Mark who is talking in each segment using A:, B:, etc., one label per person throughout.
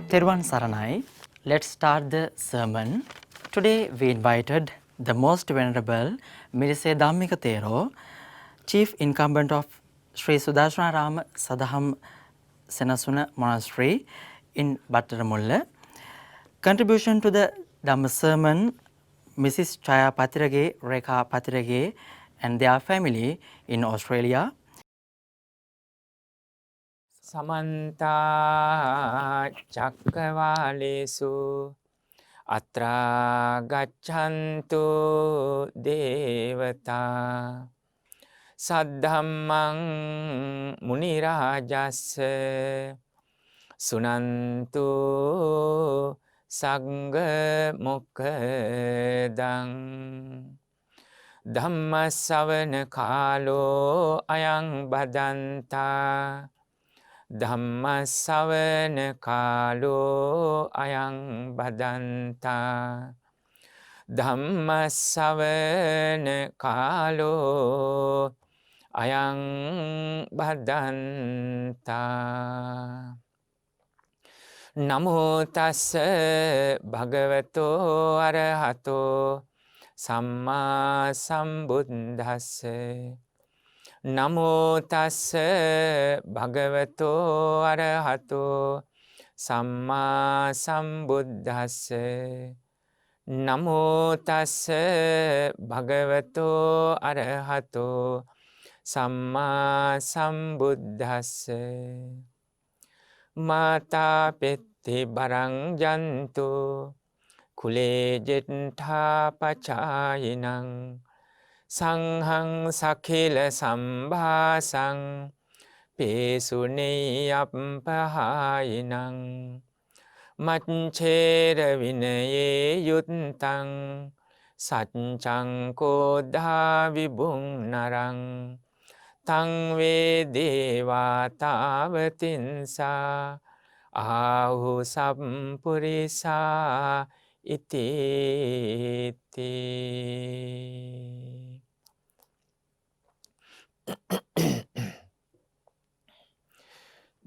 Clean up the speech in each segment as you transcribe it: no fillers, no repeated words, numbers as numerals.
A: Theruvan Saranai. Let's start the sermon. Today we invited the most venerable Mirisse Dhammika Thero, Chief Incumbent of Sri Sudarshanarama Sadaham Senasuna Monastery in Battaramulla. Contribution to the Dhamma sermon, Mrs. Chaya Patirage, Rekha Patirage and their family in Australia.
B: Samanta Chakravalesu Atra Gachantu Devata Saddhammang Munirajase Sunantu Sangha Mukkadang Dhamma Savana Kalo Ayang Badanta Dhamma Savana Kalo Ayang Badanta Dhamma Savana Kalo Ayang Badanta Namo Tassa Bhagavato Arahato Samma Sambuddhassa Namo Tassa Bhagavato Arahato Samma Sambuddhassa Namo Tassa Bhagavato Arahato Samma Sambuddhassa Mata Pitti Barang Jantu Kule Jitha Pachayinang Sanghang Sakhila Sambhasang Pesune Appahayinang Macchera Vinaye Yuttang Satchang Kodha Vibhung Narang Tang Vedeva Tavatinsa Ahu Sampurisa Iti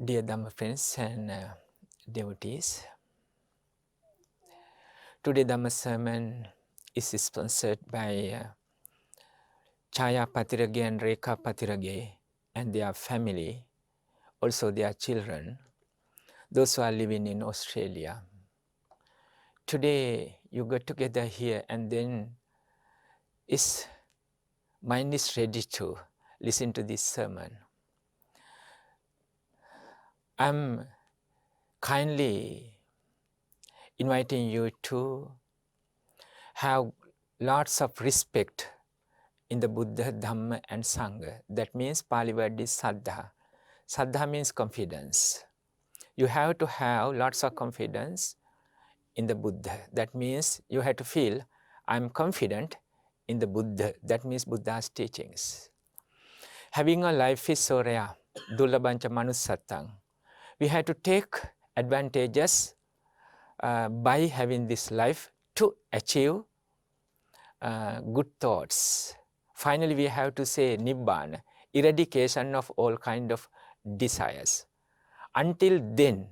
B: Dear Dhamma friends and devotees, today's Dhamma sermon is sponsored by Chaya Patirage and Rekha Patirage and their family, also their children, those who are living in Australia. Today you got together here and then mind is ready to listen to this sermon. I'm kindly inviting you to have lots of respect in the Buddha, Dhamma and Sangha. That means Pali word is Saddha. Saddha means confidence. You have to have lots of confidence in the Buddha. That means you have to feel, I'm confident in the Buddha. That means Buddha's teachings. Having a life is so rare. Dullabancha manussatang. We have to take advantages by having this life to achieve good thoughts. Finally, we have to say Nibbana, eradication of all kind of desires. Until then,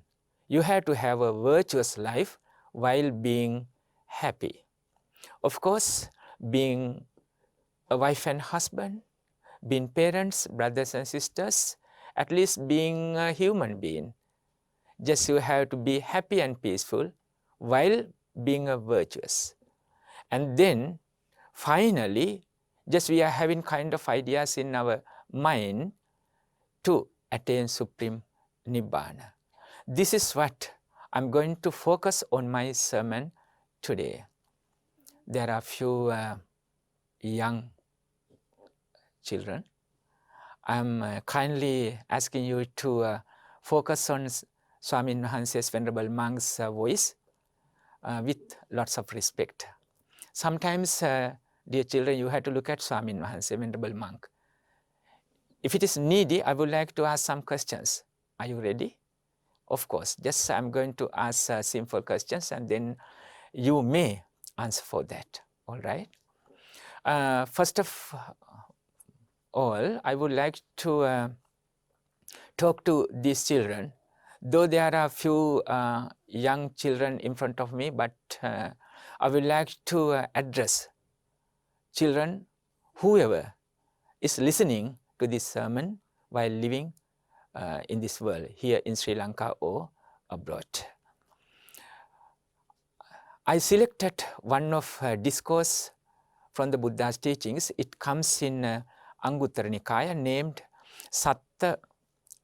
B: you have to have a virtuous life while being happy. Of course, being a wife and husband, being parents, brothers and sisters, at least being a human being. Just you have to be happy and peaceful while being a virtuous. And then, finally, just we are having kind of ideas in our mind to attain Supreme Nibbana. This is what I'm going to focus on my sermon today. There are few young children. I'm kindly asking you to focus on Swamin Wahanse's Venerable Monk's voice with lots of respect. Sometimes, dear children, you have to look at Swamin Wahanse, Venerable Monk. If it is needy, I would like to ask some questions. Are you ready? Of course, just I'm going to ask simple questions and then you may answer for that, all right? First of all, I would like to talk to these children Though there are few young children in front of me, but I would like to address children, whoever is listening to this sermon while living in this world, here in Sri Lanka or abroad. I selected one of discourse from the Buddha's teachings. It comes in Anguttara Nikaya, named Satta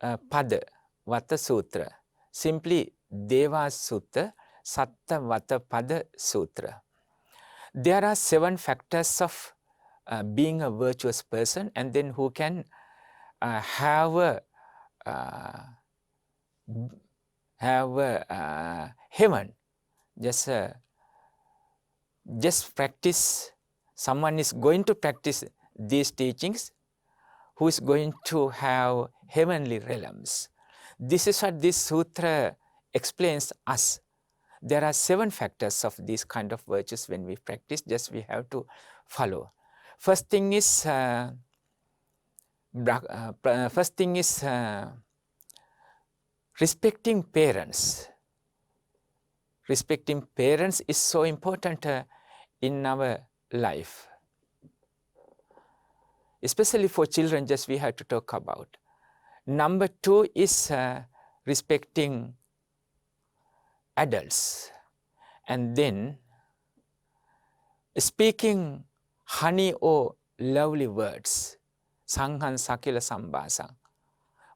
B: Pada Vata Sutra, simply Deva Sutta Satta Vata Pada Sutra. There are 7 factors of being a virtuous person, and then who can have a heaven. Just practice. Someone is going to practice these teachings who is going to have heavenly realms. This is what this sutra explains us. There are 7 factors of these kind of virtues when we practice, just we have to follow. First thing is respecting parents. Respecting parents is so important in our life. Especially for children, just we have to talk about. Number 2 is respecting adults. And then speaking honey or lovely words. Sanghan sakila sambasang.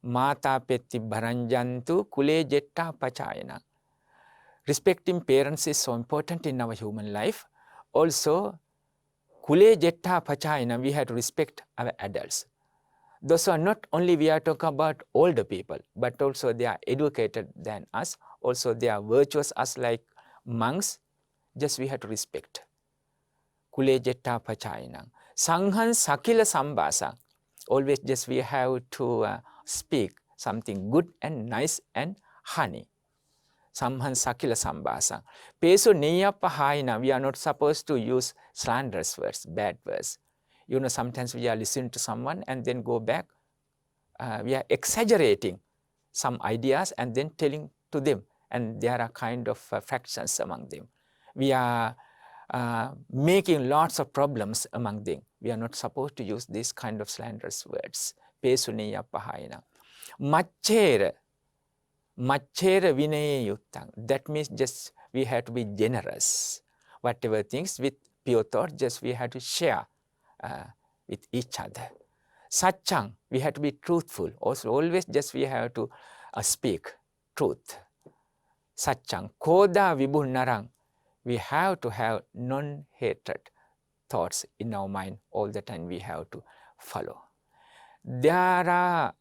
B: Mata petti baranjantu kule jetta pachayana. Respecting parents is so important in our human life. Also, kule jetta pachayana, we have to respect our adults. Those are not only we are talking about older people, but also they are educated than us. Also they are virtuous as like monks. Just we have to respect. Kule jetta pachayana. Sanghan sakila sambasa. Always just we have to speak something good and nice and honey. Samhan sakila sambasa. Peso neyapahayana. We are not supposed to use slanderous words, bad words. You know, sometimes we are listening to someone and then go back. We are exaggerating some ideas and then telling to them. And there are kind of fractions among them. We are making lots of problems among them. We are not supposed to use this kind of slanderous words. Pesuneya pahayana. Machera vinaye yuttang. That means just we have to be generous. Whatever things with pure thought, just we have to share with each other. Satchang, we have to be truthful. Also always just we have to speak truth. Satchang. Koda vibhunnarang. We have to have non-hatred thoughts in our mind all the time. We have to follow. They are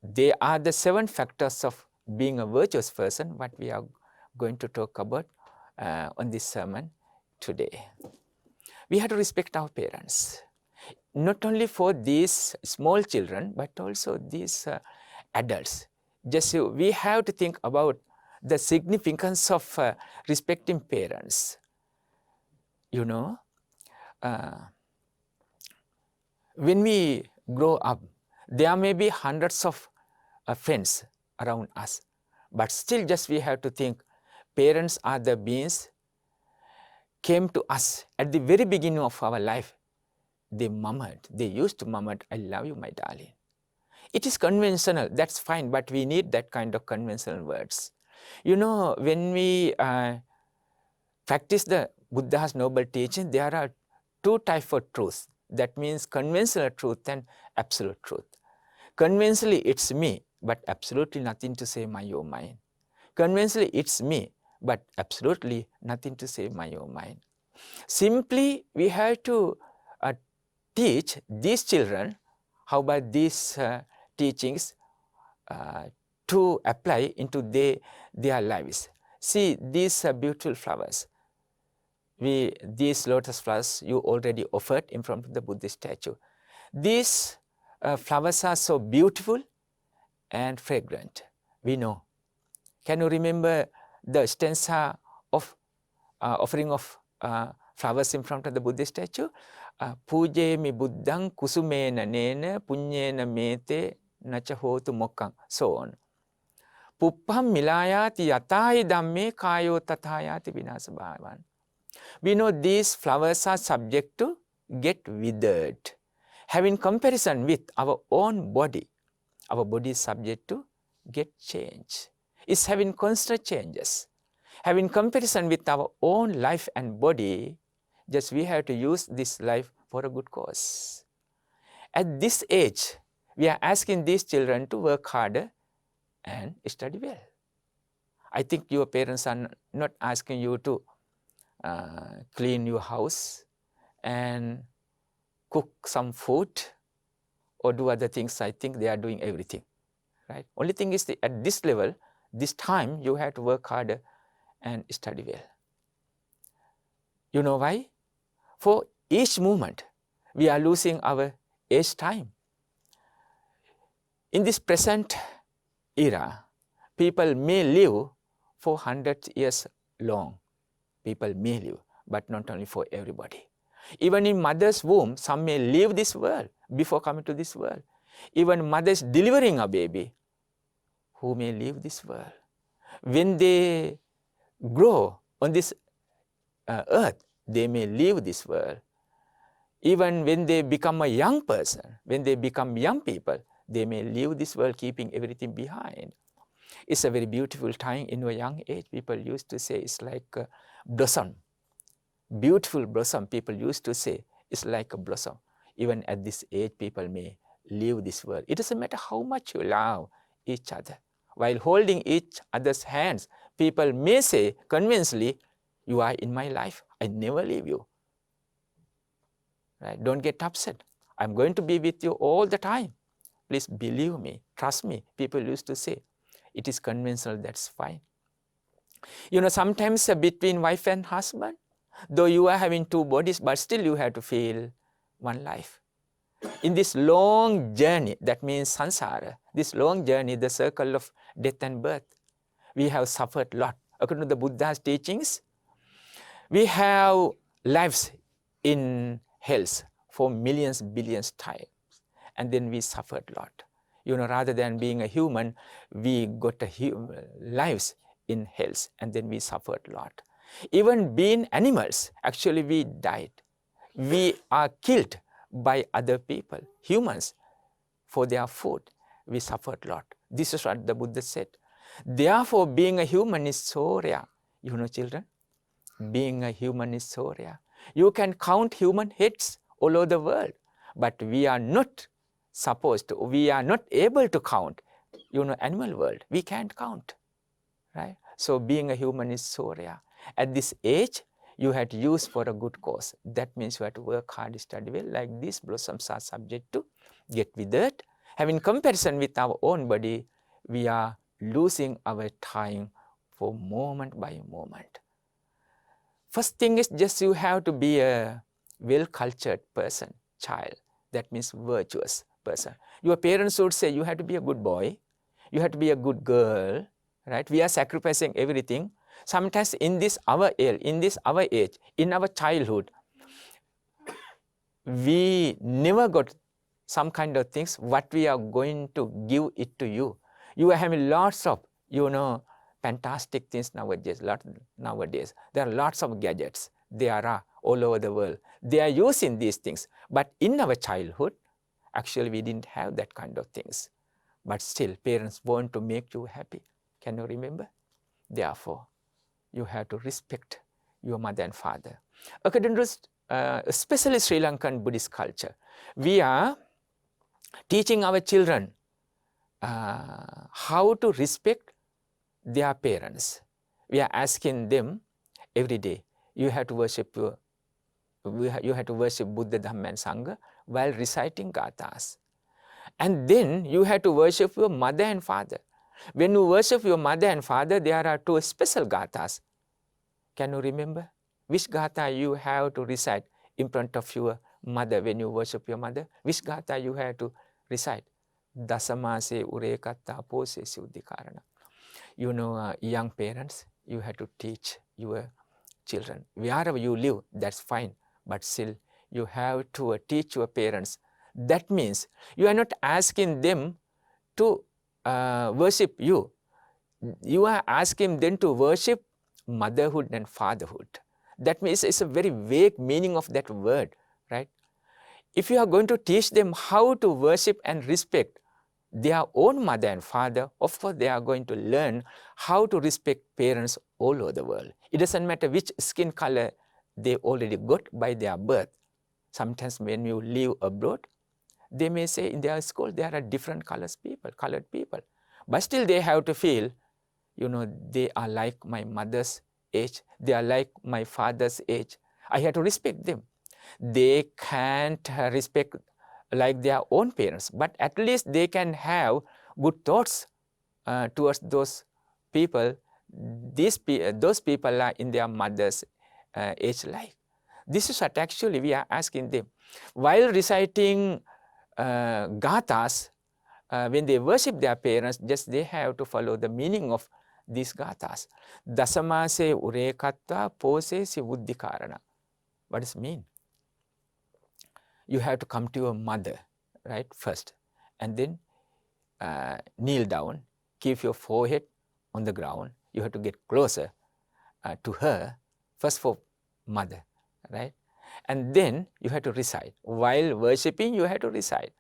B: the 7 factors of being a virtuous person, what we are going to talk about on this sermon today. We have to respect our parents. Not only for these small children, but also these adults. Just we have to think about the significance of respecting parents. You know, when we grow up, there may be hundreds of friends around us, but still just we have to think parents are the beings came to us at the very beginning of our life. They used to murmur, I love you, my darling. It is conventional, that's fine, but we need that kind of conventional words. You know, when we practice the Buddha's noble teaching, there are 2 types of truths. That means conventional truth and absolute truth. Conventionally, it's me, but absolutely nothing to say my own mind. Conventionally, it's me, but absolutely nothing to say my own mind. Simply, we have to teach these children how about these teachings to apply into their lives. See, these beautiful flowers. These lotus flowers you already offered in front of the Buddhist statue. These flowers are so beautiful and fragrant. We know. Can you remember the stanza of offering of flowers in front of the Buddhist statue? Pujemi buddhang kusumena nena punyena mete nacha hotu mokkang. So on. Puppam milayati yatai dhamme kayo tathayati vinasa bhavan. We know these flowers are subject to get withered. Having comparison with our own body is subject to get change. It's having constant changes. Having comparison with our own life and body, just we have to use this life for a good cause. At this age, we are asking these children to work harder and study well. I think your parents are not asking you to clean your house and cook some food or do other things. I think they are doing everything, right? Only thing is at this level, this time, you have to work harder and study well. You know why? For each moment, we are losing our age time. In this present era, people may live for 100 years long. People may live, but not only for everybody. Even in mother's womb, some may leave this world before coming to this world. Even mothers delivering a baby who may leave this world. When they grow on this earth, they may leave this world. Even when they become a young person, when they become young people, they may leave this world keeping everything behind. It's a very beautiful time in a young age. People used to say it's like a blossom. Beautiful blossom, people used to say, it's like a blossom. Even at this age, people may leave this world. It doesn't matter how much you love each other. While holding each other's hands, people may say convincingly, you are in my life, I never leave you. Right? Don't get upset. I'm going to be with you all the time. Please believe me, trust me. People used to say, it is conventional, that's fine. You know, sometimes between wife and husband, though you are having two bodies, but still you have to feel one life. In this long journey, that means samsara, this long journey, the circle of death and birth, we have suffered a lot. According to the Buddha's teachings, we have lives in hells for millions, billions times, and then we suffered a lot. You know, rather than being a human, we got lives in hells, and then we suffered a lot. Even being animals, actually we died. We are killed by other people, humans, for their food. We suffered a lot. This is what the Buddha said. Therefore, being a human is so rare. You know, children, being a human is so rare. You can count human heads all over the world, but we are not supposed to, we are not able to count, you know, animal world. We can't count, right? So being a human is so rare. At this age, you have to use for a good cause. That means you have to work hard, study well. Like these blossoms are subject to get withered. Having comparison with our own body, we are losing our time for moment by moment. First thing is just you have to be a well-cultured person, child. That means virtuous person. Your parents would say you have to be a good boy, you have to be a good girl, right? We are sacrificing everything. Sometimes in this our age, in our childhood, we never got some kind of things what we are going to give it to you. You are having lots of, you know, fantastic things nowadays. There are lots of gadgets. There are all over the world. They are using these things. But in our childhood, actually we didn't have that kind of things. But still, parents want to make you happy. Can you remember? Therefore, you have to respect your mother and father. According to especially Sri Lankan Buddhist culture, we are teaching our children how to respect their parents. We are asking them every day, you have to worship Buddha, Dhamma and Sangha while reciting gathas. And then you have to worship your mother and father. When you worship your mother and father, there are two special gathas. Can you remember? Which gatha you have to recite in front of your mother when you worship your mother? Which gatha you have to recite? Dasamase urekatta pose siddhikarana. You know, young parents, you have to teach your children. Wherever you live, that's fine. But still, you have to teach your parents. That means you are not asking them to worship you. you are asking them to worship motherhood and fatherhood. That means it's a very vague meaning of that word, right? If you are going to teach them how to worship and respect their own mother and father, of course they are going to learn how to respect parents all over the world. It doesn't matter which skin color they already got by their birth. Sometimes when you live abroad, they may say in their school there are different colored people. But still they have to feel, they are like my mother's age, they are like my father's age. I have to respect them. They can't respect like their own parents, but at least they can have good thoughts towards those people. Those people are in their mother's age like. This is what actually we are asking them. While reciting gathas, when they worship their parents, just they have to follow the meaning of these gathas. Dasamase urekatta pose si buddhikarana. What does it mean? You have to come to your mother, right, first, and then kneel down, keep your forehead on the ground. You have to get closer to her, first for mother, right? And then you have to recite. While worshipping, you have to recite.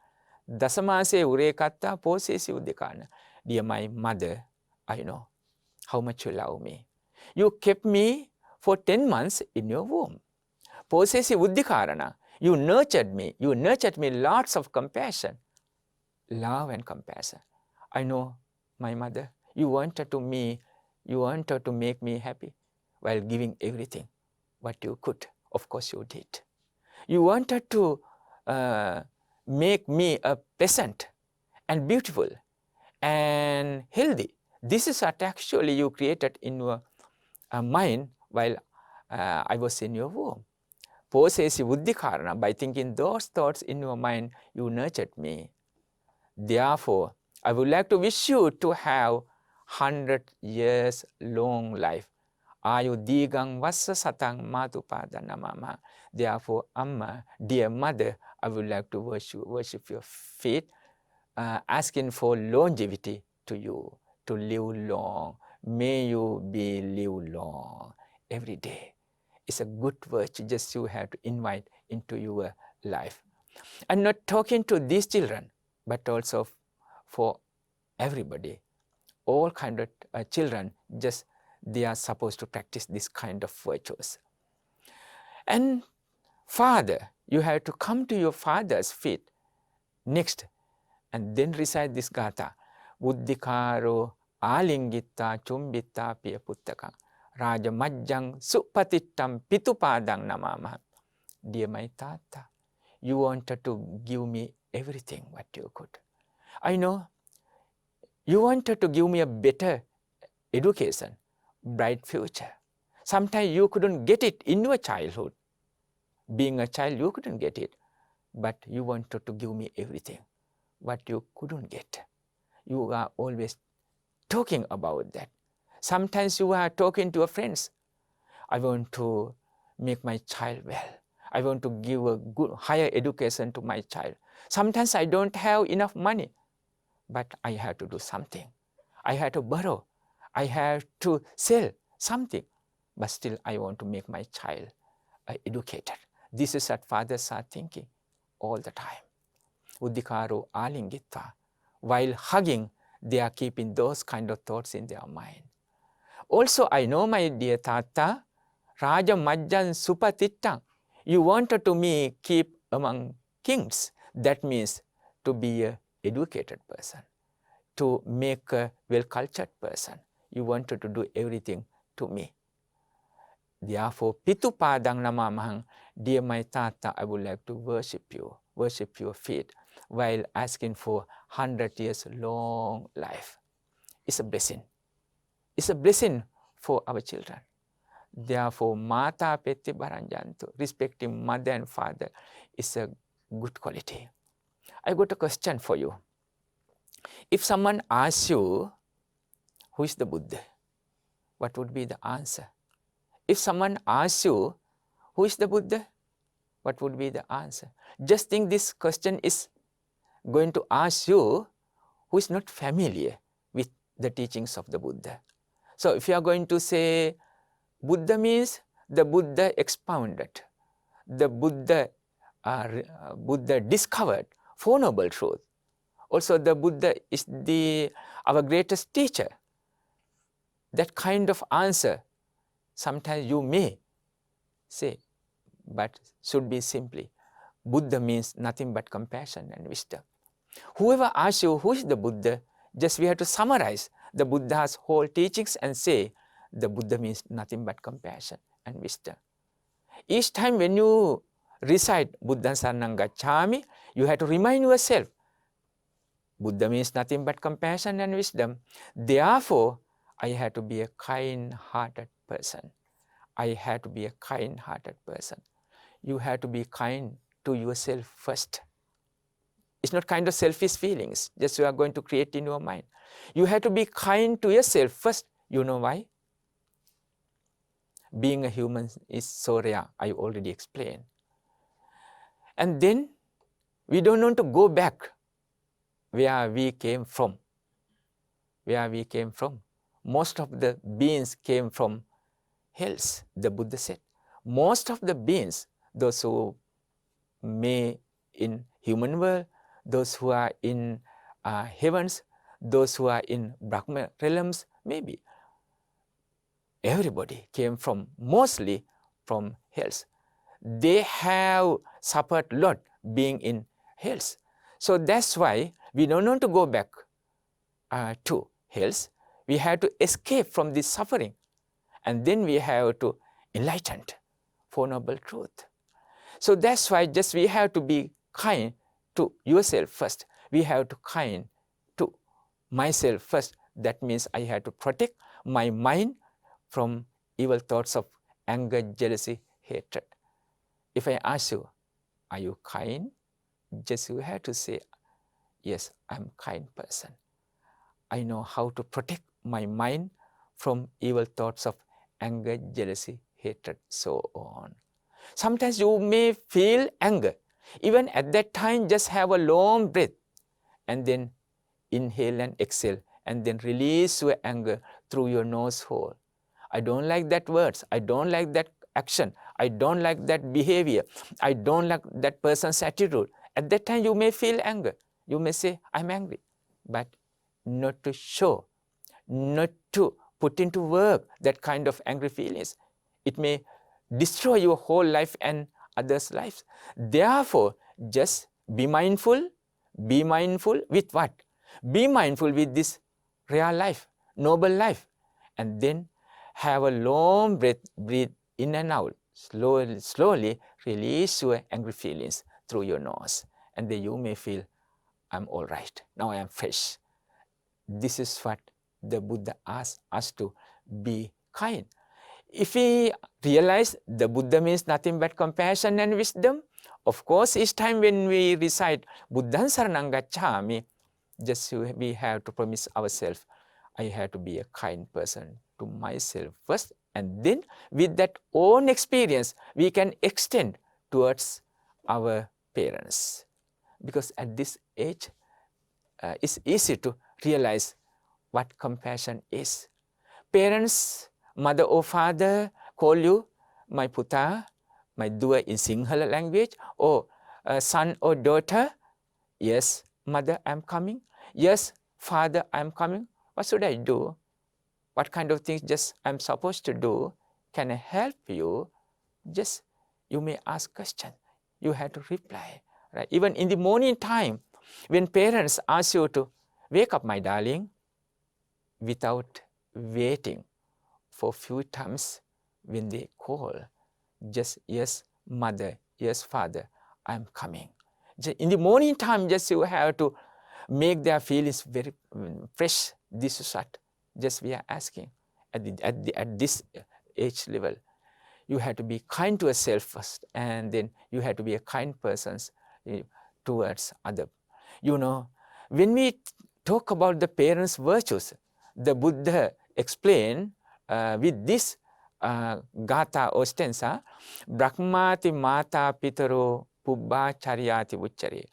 B: Dasamase urekatta pose si buddhikarana. Dear my mother, I know how much you love me. You kept me for 10 months in your womb. Pose si buddhikarana. You nurtured me. You nurtured me lots of compassion, love and compassion. I know, my mother, you wanted to make me happy while giving everything what you could. Of course you did. You wanted to make me a pleasant and beautiful and healthy. This is what actually you created in your mind while I was in your womb. Posesi buddhikarana, by thinking those thoughts in your mind, you nurtured me. Therefore, I would like to wish you to have 100 years long life. Ayu digang vassa satang matupada namama. Therefore, Amma, dear mother, I would like to worship your feet, asking for longevity to you, to live long. May you live long every day. It's a good virtue, just you have to invite into your life. I'm not talking to these children, but also for everybody. All kind of children, just they are supposed to practice this kind of virtues. And father, you have to come to your father's feet next, and then recite this gatha. Buddhikaro alingitta chumbitta piya puttaka. Raja majjang supatittam pitupadang namama. Dear my tata, you wanted to give me everything what you could. I know you wanted to give me a better education, bright future. Sometimes you couldn't get it in your childhood. Being a child, you couldn't get it. But you wanted to give me everything what you couldn't get. You are always talking about that. Sometimes you are talking to your friends. I want to make my child well. I want to give a good, higher education to my child. Sometimes I don't have enough money, but I have to do something. I have to borrow. I have to sell something, but still I want to make my child educated. This is what fathers are thinking all the time. Uddikaro alingitta. While hugging, they are keeping those kind of thoughts in their mind. Also, I know, my dear Tata, Raja Majjan Supatittang. You wanted to me keep among kings. That means to be an educated person, to make a well-cultured person. You wanted to do everything to me. Therefore, Pitupadang namamahang, dear my Tata, I would like to worship your feet, while asking for 100 years long life. It's a blessing. It's a blessing for our children. Therefore, Mata Peti Baranjantu, respecting mother and father, is a good quality. I got a question for you. If someone asks you, who is the Buddha? What would be the answer? If someone asks you, who is the Buddha? What would be the answer? Just think this question is going to ask you who is not familiar with the teachings of the Buddha. So if you are going to say Buddha means the Buddha expounded, the Buddha discovered Four Noble Truths. Also the Buddha is our greatest teacher. That kind of answer, sometimes you may say, but should be simply, Buddha means nothing but compassion and wisdom. Whoever asks you who is the Buddha, just we have to summarize the Buddha's whole teachings and say, the Buddha means nothing but compassion and wisdom. Each time when you recite Buddhaṃ Saraṇaṃ Gacchāmi, you have to remind yourself, Buddha means nothing but compassion and wisdom. Therefore, I have to be a kind-hearted person. I have to be a kind-hearted person. You have to be kind to yourself first. It's not kind of selfish feelings, just you are going to create in your mind. You have to be kind to yourself first. You know why? Being a human is so rare, I already explained. And then we don't want to go back where we came from. Where we came from. Most of the beings came from hells, the Buddha said. Most of the beings, those who may in human world, those who are in heavens, those who are in Brahma realms, maybe. Everybody came from, mostly from hells. They have suffered a lot being in hells. So that's why we don't want to go back to hells. We have to escape from this suffering. And then we have to enlighten Four Noble Truths. So that's why just we have to be kind to yourself first. We have to kind to myself first. That means I have to protect my mind from evil thoughts of anger, jealousy, hatred. If I ask you, are you kind? Just you have to say, yes, I'm a kind person. I know how to protect my mind from evil thoughts of anger, jealousy, hatred, so on. Sometimes you may feel anger. Even at that time, just have a long breath and then inhale and exhale and then release your anger through your nose hole. I don't like that words. I don't like that action. I don't like that behavior. I don't like that person's attitude. At that time, you may feel anger. You may say, I'm angry. But not to show, not to put into work that kind of angry feelings. It may destroy your whole life and others' lives. Therefore, just be mindful. Be mindful with what? Be mindful with this real life, noble life. And then have a long breath, breathe in and out. Slowly release your angry feelings through your nose. And then you may feel, I'm all right. Now I am fresh. This is what the Buddha asks us to be kind. If we realize the Buddha means nothing but compassion and wisdom, of course, each time when we recite Buddhaṃ Saraṇaṃ Gacchāmi, just we have to promise ourselves, I have to be a kind person to myself first, and then with that own experience, we can extend towards our parents. Because at this age, it's easy to realize what compassion is. Parents, mother or father call you my puta, my dua in Sinhala language, or son or daughter. Yes, mother, I'm coming. Yes, father, I'm coming. What should I do? What kind of things just I'm supposed to do? Can I help you? Just you may ask questions. You have to reply. Right? Even in the morning time, when parents ask you to wake up, my darling, without waiting for a few times when they call, just yes, mother, yes, father, I'm coming. Just in the morning time, just you have to make their feelings very fresh. This is what just we are asking at this age level. You have to be kind to yourself first, and then you have to be a kind person towards other. You know, when we talk about the parents' virtues, the Buddha explained with this gatha or stanza, Brahmati mata pitaro pubba charyati uchare.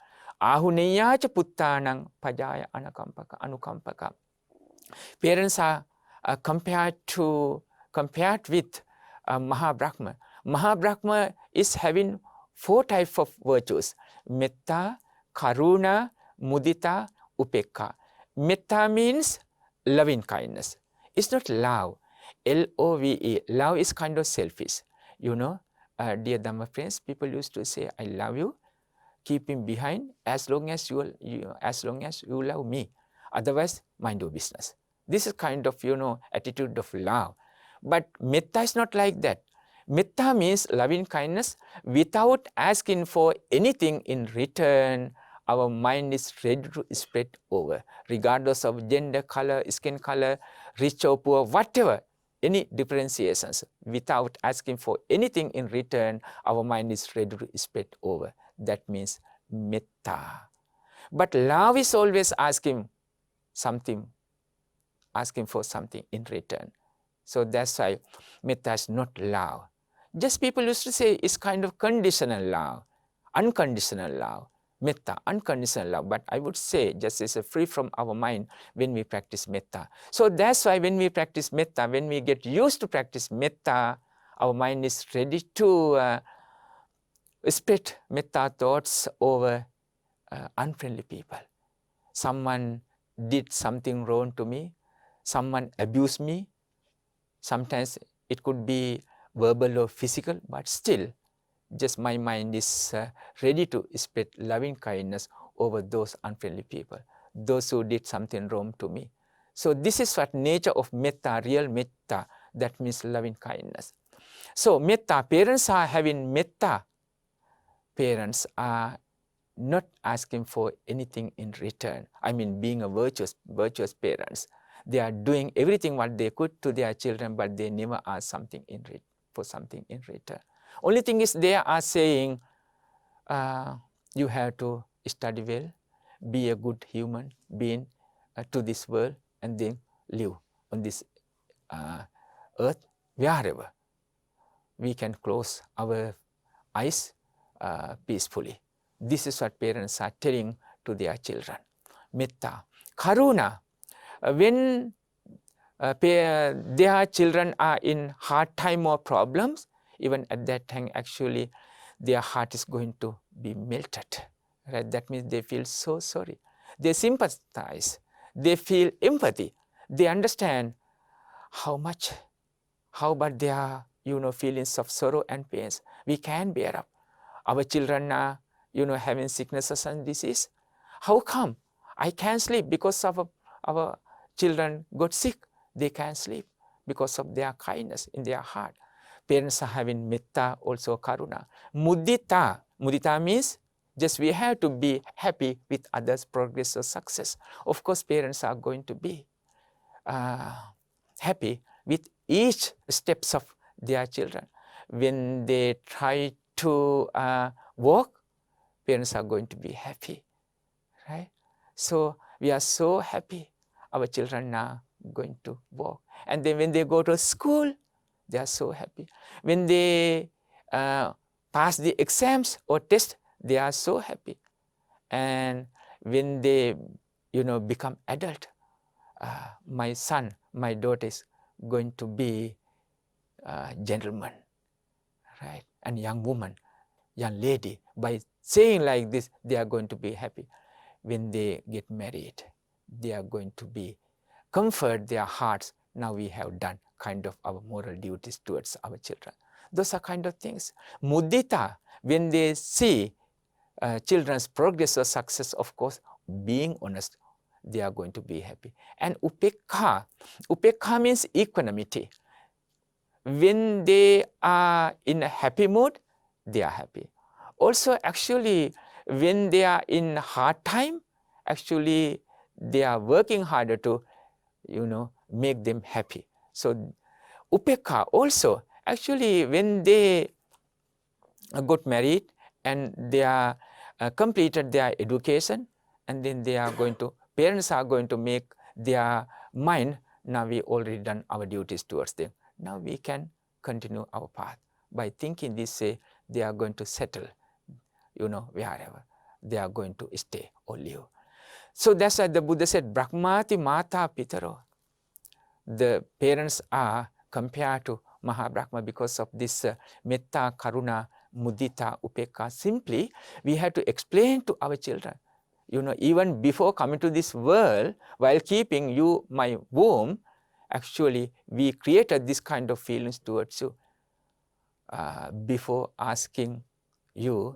B: Ahuneyyacha puttanang pajaya anukampaka. Parents are compared with Mahabrahma. Mahabrahma is having 4 types of virtues: metta, karuna, mudita, upekha. Metta means loving kindness. It's not love. Love. Love is kind of selfish. You know, dear Dhamma friends, people used to say, "I love you. Keep him behind as long as you love me. Otherwise, mind your business." This is kind of, attitude of love. But metta is not like that. Metta means loving kindness without asking for anything in return. Our mind is ready to spread over, regardless of gender, color, skin color, rich or poor, whatever, any differentiations. Without asking for anything in return, our mind is ready to spread over. That means metta. But love is always asking for something in return. So that's why metta is not love. Just people used to say it's kind of conditional love, unconditional love. Metta, unconditional love. But I would say just as free from our mind when we practice metta. So that's why when we practice metta, when we get used to practice metta, our mind is ready to spread metta thoughts over unfriendly people. Someone did something wrong to me, someone abused me. Sometimes it could be verbal or physical, but still, just my mind is ready to spread loving kindness over those unfriendly people, those who did something wrong to me. So this is what nature of metta, real metta, that means loving kindness. So metta, parents are having metta. Parents are not asking for anything in return. I mean, being a virtuous parents. They are doing everything what they could to their children, but they never ask something for something in return. Only thing is they are saying, you have to study well, be a good human being to this world, and then live on this earth wherever we can close our eyes peacefully. This is what parents are telling to their children. Metta. Karuna. When their children are in hard time or problems, even at that time, actually, their heart is going to be melted. Right? That means they feel so sorry. They sympathize. They feel empathy. They understand how about their feelings of sorrow and pains we can bear up. Our children are having sicknesses and disease. How come I can't sleep because of our children got sick? They can't sleep because of their kindness in their heart. Parents are having metta, also karuna. Mudita. Mudita means just we have to be happy with others' progress or success. Of course, parents are going to be happy with each steps of their children. When they try to walk, parents are going to be happy, right? So we are so happy our children are going to walk. And then when they go to school, they are so happy. When they pass the exams or tests, they are so happy. And when they, become adult, my son, my daughter is going to be a gentleman, right? And young woman, young lady. By saying like this, they are going to be happy. When they get married, they are going to be comfort their hearts. Now we have done kind of our moral duties towards our children. Those are kind of things. Mudita, when they see children's progress or success, of course, being honest, they are going to be happy. And upekha means equanimity. When they are in a happy mood, they are happy. Also, actually, when they are in hard time, actually, they are working harder to, make them happy. So, upekha also, actually, when they got married and they are completed their education, and then parents are going to make their mind, now we already done our duties towards them. Now we can continue our path. By thinking this way, they are going to settle, wherever they are going to stay or live. So that's why the Buddha said, Brahmati Mata Pitaro. the parents are compared to Mahabrahma because of this metta, karuna, mudita, upekka. Simply, we have to explain to our children. You know, even before coming to this world, while keeping you my womb, actually we created this kind of feelings towards you before asking you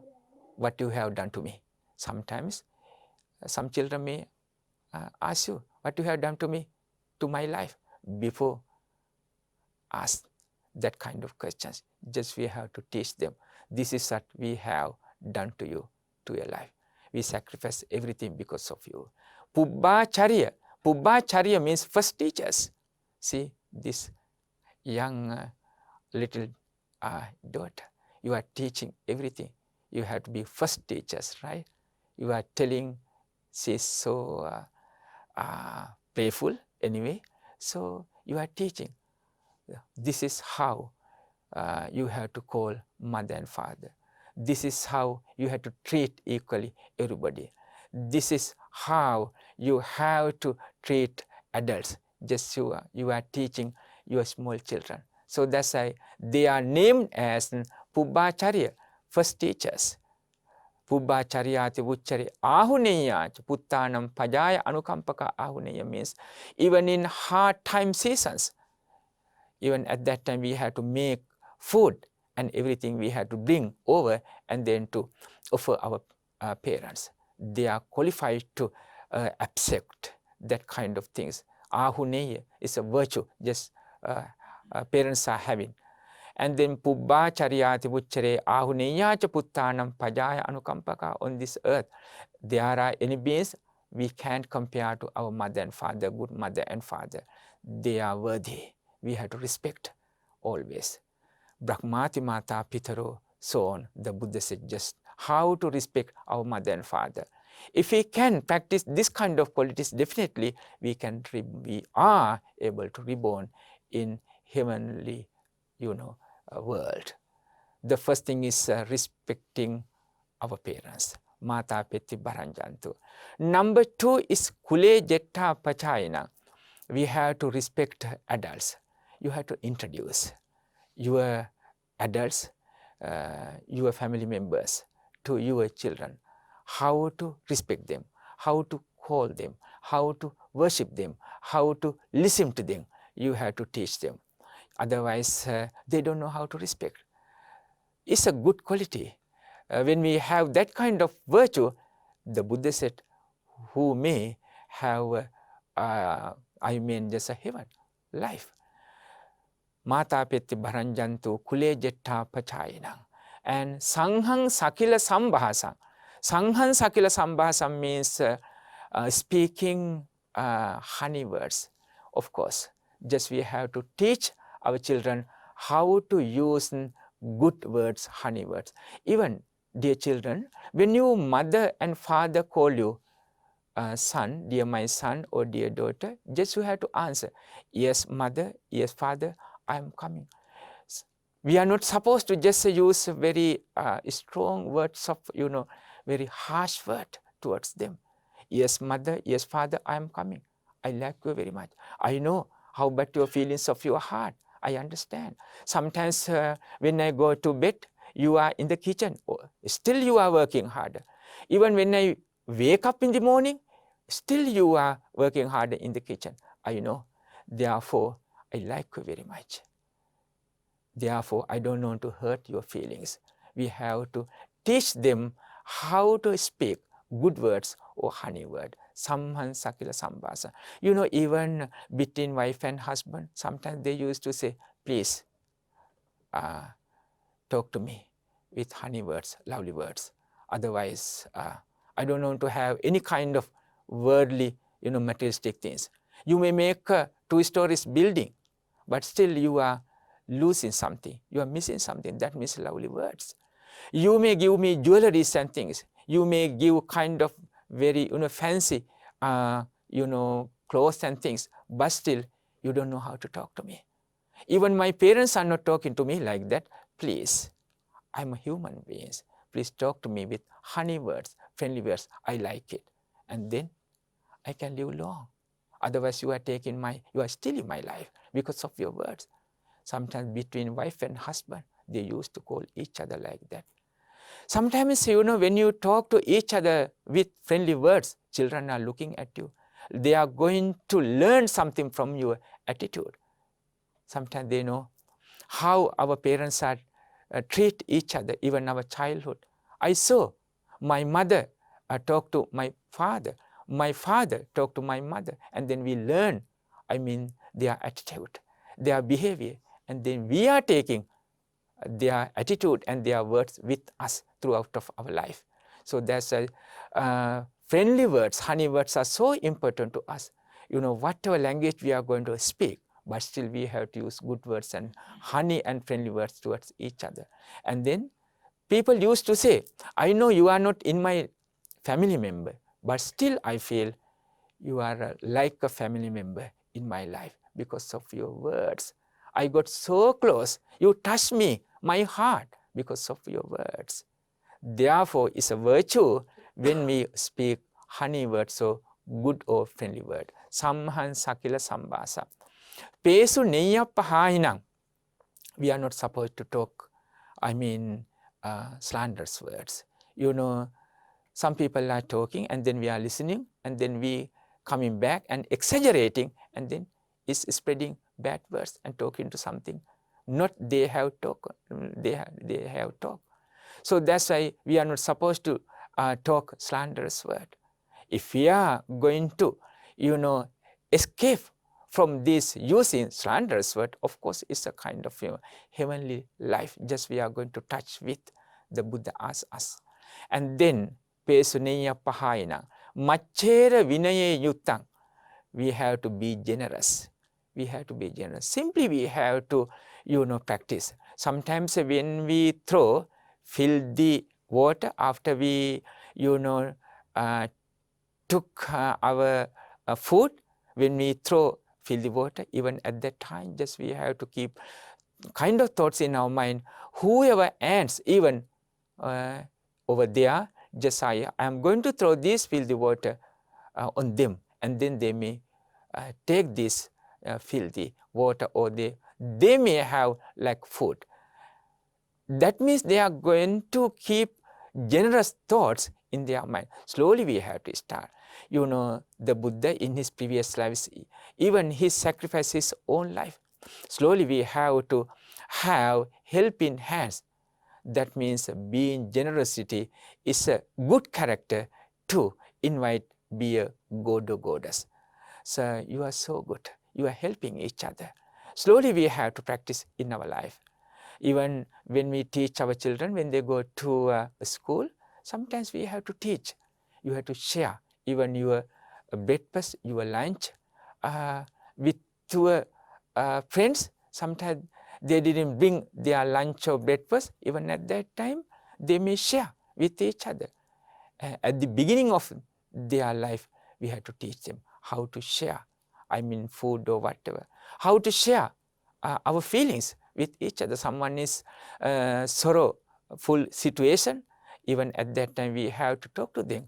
B: what you have done to me. Sometimes some children may ask you what you have done to me, to my life, before ask that kind of questions. Just we have to teach them, this is what we have done to you, to your life. We sacrifice everything because of you. Pubbacharya. Pubbacharya means first teachers. See, this young little daughter, you are teaching everything. You have to be first teachers, right? You are telling, she's so playful anyway, so you are teaching. This is how you have to call mother and father. This is how you have to treat equally everybody. This is how you have to treat adults. Just you are teaching your small children. So that's why they are named as Pubbacharya, first teachers. Pubbacharyaati vuccare ahuneya puttanam pajaya anukampaka ahuneya means even in hard time seasons, even at that time we had to make food and everything we had to bring over and then to offer our parents. They are qualified to accept that kind of things. Ahuneya is a virtue just parents are having. And then Pubbacharyaati vuccare ahuneya cha puttanam pajaya anukampaka. On this earth, there are any beings we can't compare to our mother and father, good mother and father. They are worthy. We have to respect always. Brahmati mata pitaro, so on. The Buddha said just how to respect our mother and father. If we can practice this kind of qualities, definitely we are able to reborn in heavenly, world. The first thing is respecting our parents. Mata peti baranjantu. Number 2 is kule jetta pachayana. We have to respect adults. You have to introduce your adults, your family members to your children. How to respect them, how to call them, how to worship them, how to listen to them. You have to teach them. Otherwise, they don't know how to respect. It's a good quality. When we have that kind of virtue, the Buddha said, who may have, just a heaven life. Mata peti bharanjantu kule jetta pachayinang. And sanghang sakila sambhasang. Sanghang sakila sambhasang means speaking honey words. Of course, just we have to teach our children how to use good words, honey words. Even, dear children, when your mother and father call you son, dear my son or dear daughter, just you have to answer, yes mother, yes father, I am coming. We are not supposed to just use very strong words of, very harsh word towards them. Yes mother, yes father, I am coming. I like you very much. I know how bad your feelings of your heart. I understand. Sometimes when I go to bed, you are in the kitchen. Still you are working harder. Even when I wake up in the morning, still you are working harder in the kitchen. I know. Therefore, I like you very much. Therefore, I don't want to hurt your feelings. We have to teach them how to speak good words or honey word. Samhan sakila sambhasa. Even between wife and husband, sometimes they used to say, please talk to me with honey words, lovely words. Otherwise, I don't want to have any kind of worldly, materialistic things. You may make a 2-story building, but still you are losing something. You are missing something. That means lovely words. You may give me jewelries and things. You may give kind of very, fancy, clothes and things, but still you don't know how to talk to me. Even my parents are not talking to me like that. Please, I'm a human being. Please talk to me with honey words, friendly words. I like it. And then I can live long. Otherwise, you are stealing my life because of your words. Sometimes between wife and husband, they used to call each other like that. Sometimes, when you talk to each other with friendly words, children are looking at you. They are going to learn something from your attitude. Sometimes they know how our parents are treat each other, even our childhood. I saw my mother talk to my father talk to my mother, and then we learn, their attitude, their behavior, and then we are taking their attitude and their words with us throughout of our life. So that's friendly words, honey words are so important to us. Whatever language we are going to speak, but still we have to use good words and honey and friendly words towards each other. And then people used to say, I know you are not in my family member, but still I feel you are like a family member in my life because of your words. I got so close. You touched me, my heart, because of your words. Therefore, it's a virtue when we speak honey words, so good or friendly word. Samhan sakila sambasa. Pesu neya pahainang. We are not supposed to talk, slanderous words. Some people are talking and then we are listening and then we coming back and exaggerating and then is spreading bad words and talking to something not they have talk. They have talk. So that's why we are not supposed to talk slanderous word. If we are going to, escape from this using slanderous word, of course, it's a kind of heavenly life. Just we are going to touch with the Buddha as us. And then, pesuneya pahaina, machera vinaye yutang. We have to be generous. We have to be generous. Simply we have to, practice. Sometimes when we throw filthy water after we, took our food, when we throw filthy water, even at that time, just we have to keep kind of thoughts in our mind. Whoever ants, even over there, just I am going to throw this filthy water on them, and then they may take this filthy water, or they may have like food. That means they are going to keep generous thoughts in their mind. Slowly we have to start. The Buddha in his previous lives, even he sacrificed his own life. Slowly we have to have helping hands. That means being generosity is a good character to invite be a god or goddess. So you are so good. You are helping each other. Slowly we have to practice in our life. Even when we teach our children, when they go to a school, sometimes we have to teach. You have to share even your breakfast, your lunch with your friends. Sometimes they didn't bring their lunch or breakfast. Even at that time, they may share with each other. At the beginning of their life, we have to teach them how to share, food or whatever. How to share our feelings with each other. Someone is sorrowful situation. Even at that time, we have to talk to them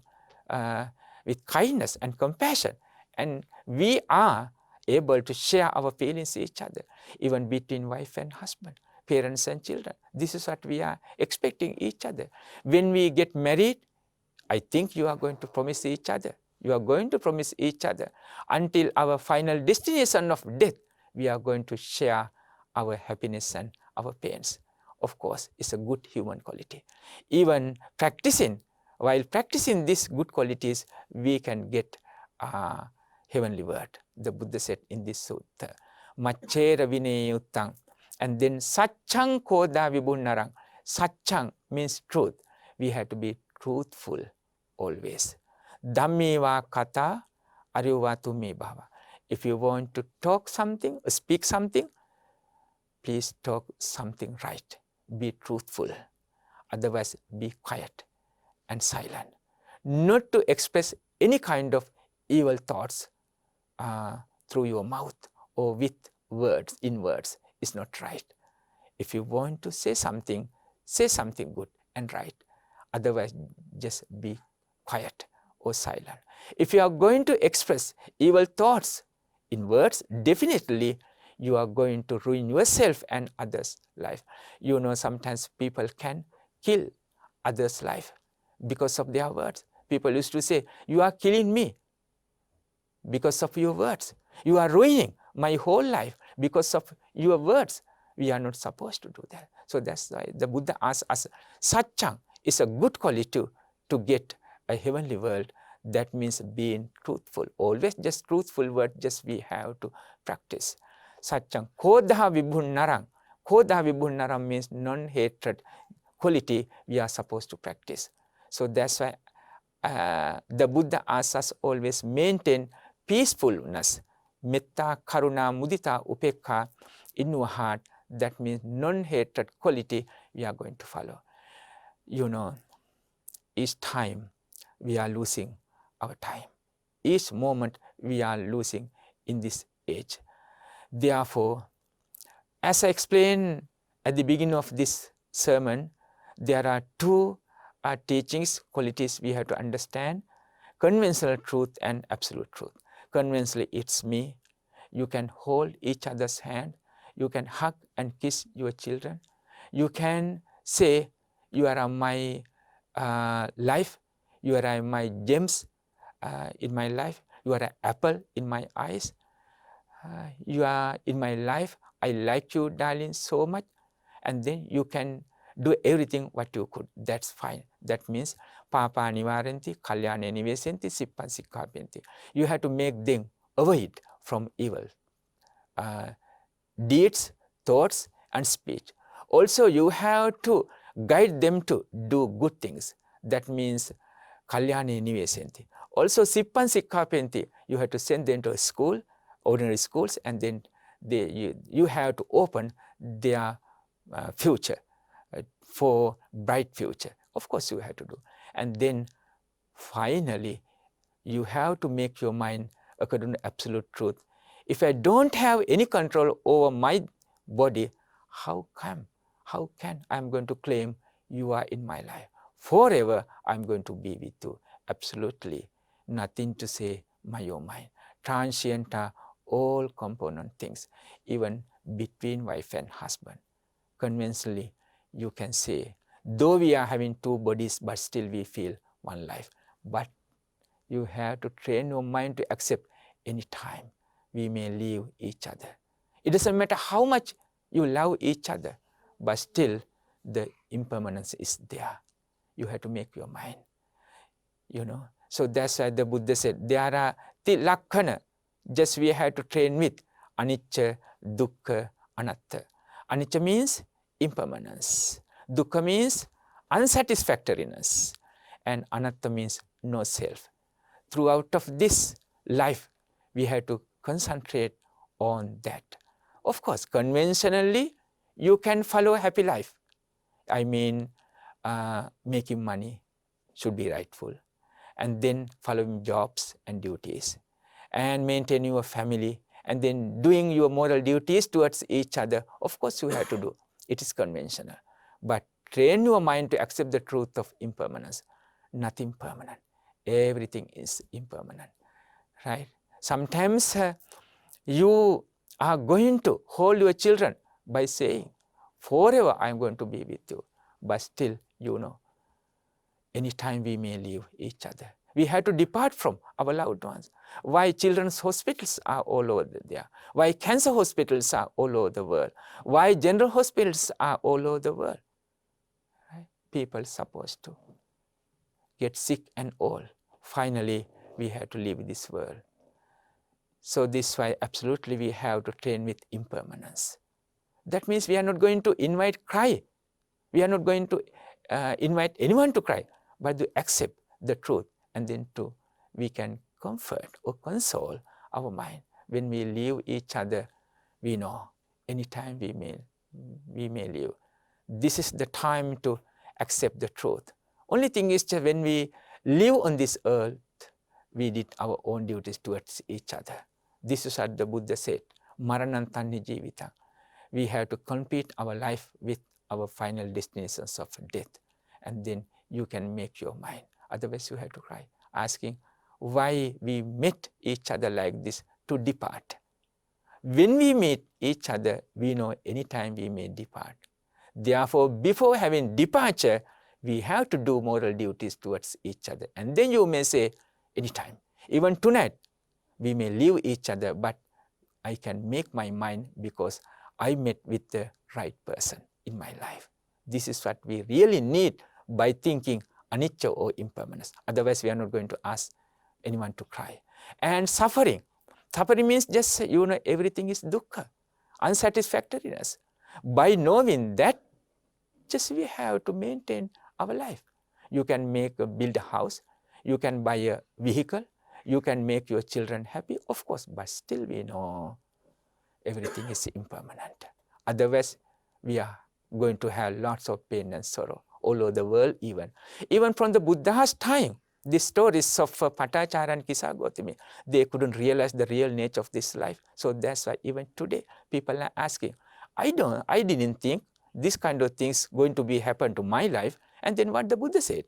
B: with kindness and compassion. And we are able to share our feelings with each other, even between wife and husband, parents and children. This is what we are expecting each other. When we get married, I think you are going to promise each other. You are going to promise each other until our final destination of death. We are going to share our happiness and our pains. Of course, it's a good human quality. Even while practicing these good qualities, we can get heavenly word. The Buddha said in this sutta, Machera vinayutang. And then Satchang koda vibunnarang. Satchang means truth. We have to be truthful always. Dhammeva kata arivatu me bhava. If you want to talk something, speak something, please talk something right. Be truthful. Otherwise, be quiet and silent. Not to express any kind of evil thoughts through your mouth or with words, in words, is not right. If you want to say something good and right. Otherwise, just be quiet or silent. If you are going to express evil thoughts in words, definitely you are going to ruin yourself and others' life. You know, sometimes people can kill others' life because of their words. People used to say, you are killing me because of your words. You are ruining my whole life because of your words. We are not supposed to do that. So that's why the Buddha asks us, Satchang is a good quality to get a heavenly world. That means being truthful. Always just truthful word, just we have to practice. Satchang. Kodha vibhunnarang. Kodha vibhunnarang means non-hatred quality we are supposed to practice. So that's why the Buddha asks us always maintain peacefulness, metta, karuna, mudita, upekha in your heart. That means non-hatred quality we are going to follow. You know, each time we are losing our time. Each moment we are losing in this age. Therefore, as I explained at the beginning of this sermon, there are two teachings, qualities we have to understand: conventional truth and absolute truth. Conventionally, it's me. You can hold each other's hand. You can hug and kiss your children. You can say, you are my life. You are my gems in my life. You are an apple in my eyes. You are in my life. I like you, darling, so much. And then you can do everything what you could. That's fine. That means papa nivaranti, kalyane nivesenti, sippan sikkapenti. You have to make them avoid from evil deeds, thoughts, and speech. Also, you have to guide them to do good things. That means kalyane nivesenti. Also, sippan sikkapenti, you have to send them to a school, ordinary schools, and then you have to open their future for bright future. Of course, you have to do. And then finally, you have to make your mind according to absolute truth. If I don't have any control over my body, how can I'm going to claim you are in my life? Forever, I'm going to be with you. Absolutely nothing to say my own mind. Transient are all component things, even between wife and husband. Conventionally, you can say, though we are having two bodies, but still we feel one life. But you have to train your mind to accept any time we may leave each other. It doesn't matter how much you love each other, but still the impermanence is there. You have to make your mind, you know. So that's why the Buddha said, there are tilakkana, just we have to train with anicca, dukkha, anatta. Anicca means impermanence. Dukkha means unsatisfactoriness. And anatta means no self. Throughout of this life, we have to concentrate on that. Of course, conventionally, you can follow a happy life. I mean, making money should be rightful. And then following jobs and duties. And maintaining your family. And then doing your moral duties towards each other. Of course, you have to do. It is conventional. But train your mind to accept the truth of impermanence. Nothing permanent. Everything is impermanent. Right? Sometimes you are going to hold your children by saying, forever I am going to be with you. But still, you know, anytime we may leave each other. We have to depart from our loved ones. Why children's hospitals are all over there? Why cancer hospitals are all over the world? Why general hospitals are all over the world? Right? People are supposed to get sick and all. Finally, we have to leave this world. So this is why absolutely we have to train with impermanence. That means we are not going to invite cry. We are not going to invite anyone to cry, but to accept the truth, and then we can comfort or console our mind. When we leave each other, we know anytime we may leave. This is the time to accept the truth. Only thing is that when we live on this earth, we did our own duties towards each other. This is what the Buddha said, Maranantanni jivita. We have to complete our life with our final destinations of death. And then you can make your mind. Otherwise, you have to cry. asking why we met each other like this to depart. When we meet each other, we know anytime we may depart. Therefore, before having departure, we have to do moral duties towards each other. And then you may say, anytime, even tonight, we may leave each other, but I can make my mind because I met with the right person in my life. This is what we really need by thinking anicca or impermanence. Otherwise, we are not going to ask anyone to cry. And suffering. Suffering means just, everything is dukkha, unsatisfactoriness. By knowing that, just we have to maintain our life. You can build a house, you can buy a vehicle, you can make your children happy, of course, but still we know everything is impermanent. Otherwise, we are going to have lots of pain and sorrow all over the world even. Even from the Buddha's time, the stories of Patachara and Kisa Gotami, they couldn't realize the real nature of this life. So that's why even today, people are asking, I didn't think this kind of things going to be happen to my life. And then what the Buddha said.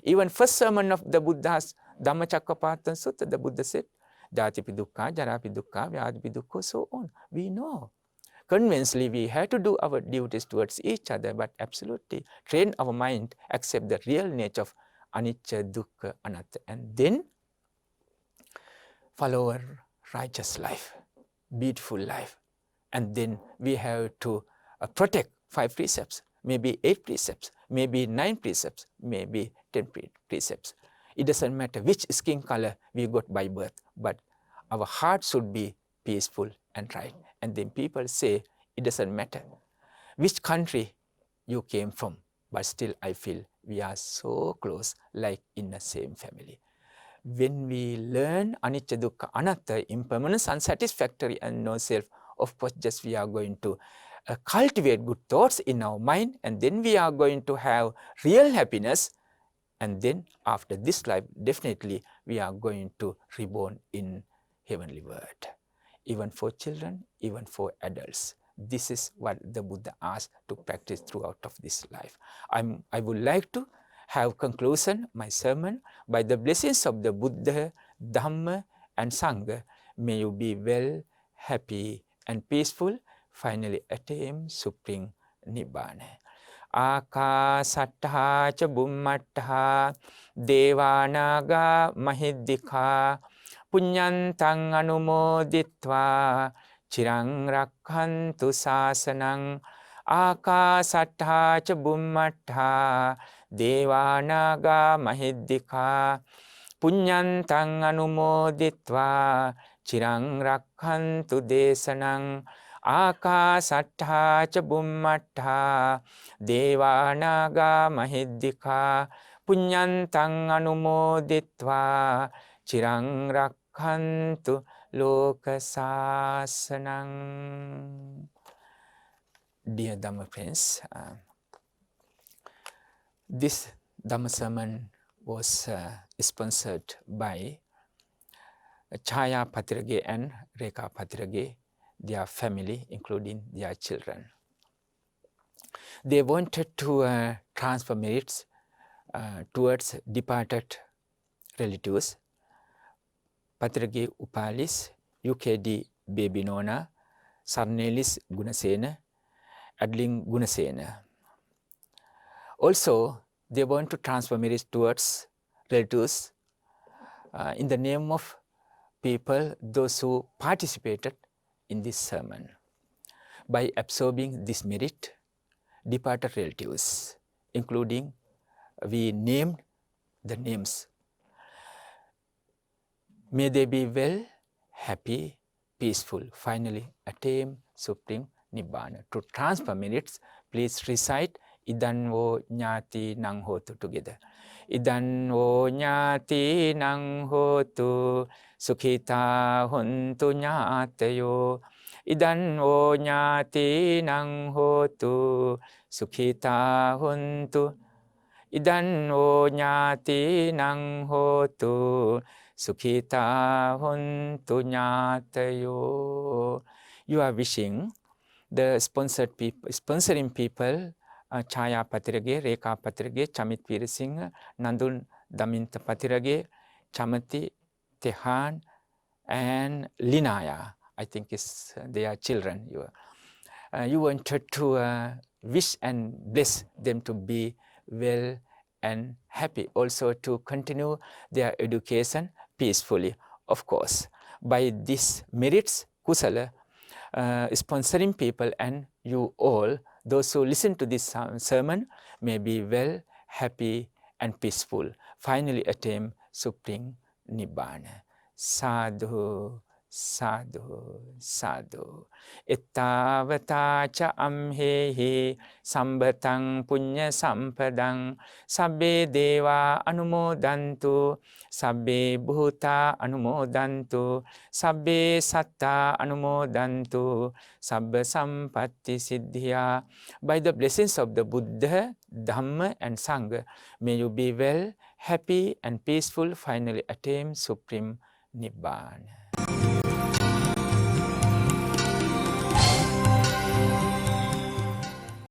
B: Even first sermon of the Buddha's Dhammacakkappavattana Sutta, the Buddha said, Jatipi dukkha, jarapi dukkha, vyadhipi dukkha, so on. We know. Convincingly, we have to do our duties towards each other, but absolutely train our mind, accept the real nature of anicca, dukkha, anatta, and then follow a righteous life, beautiful life. And then we have to protect 5 precepts, maybe 8 precepts, maybe 9 precepts, maybe 10 precepts. It doesn't matter which skin color we got by birth, but our heart should be peaceful and right. And then people say, it doesn't matter which country you came from, but still I feel we are so close, like in the same family. When we learn anicca, dukkha, anatta, impermanence, unsatisfactory, and no self, of course, just we are going to cultivate good thoughts in our mind, and then we are going to have real happiness. And then after this life, definitely we are going to reborn in heavenly world. Even for children, even for adults. This is what the Buddha asked to practice throughout of this life. I would like to have conclusion my sermon by the blessings of the Buddha, Dhamma, and Sangha. May you be well, happy, and peaceful. Finally attain supreme Nibbana. Akasattha ca bummattha devanaga mahiddhika punyantang anumoditva chirang rakkhantu sasanang. Akasattha ca bummattha devanaga mahiddhika punyantang anumoditva chirang rakkhantu desanang. Akasattha ca bummattha devanaga mahiddhika punyantang anumoditva chirang rakkhantu lokasasanang. Dear Dhamma friends, this Dhamma sermon was sponsored by Chaya Patirage and Rekha Patirage, their family, including their children. They wanted to transfer merits towards departed relatives, Patirage Upalis, UKD Babinona, Sarnelis Gunasena, Adling Gunasena. Also, they want to transfer merits towards relatives in the name of people, those who participated in this sermon. By absorbing this merit, departed relatives, including we named the names. May they be well, happy, peaceful, finally attain supreme Nibbana. To transfer merits, please recite Idan wo nyati nang hotu together. Idan wo nyati nang hotu sukhita hontu nyatayo. Idan wo nyati nang hotu sukhita hontu. Idan wo nyati nang hotu sukhita hontu nyatayo. You are wishing the sponsoring people, Chaya Patirage, Rekha Patirage, Chamit Virasinghe, Nandun Daminta Patirage, Chamati, Tehan, and Linaya. I think they are children. You wanted to wish and bless them to be well and happy. Also to continue their education peacefully, of course. By these merits, Kusala, sponsoring people and you all, those who listen to this sermon, may be well, happy, and peaceful. Finally attain Supreme Nibbana. Sadhu, sadhu, sadhu. Ittavata cha amhehi sambatang punya sampadang sabbe deva anumodantu sabbe bhuta anumodantu sabbe satta anumodantu sabba sampatti siddhya. By the blessings of the Buddha, Dhamma and Sangha, may you be well, happy and peaceful, finally attain Supreme Nibbana.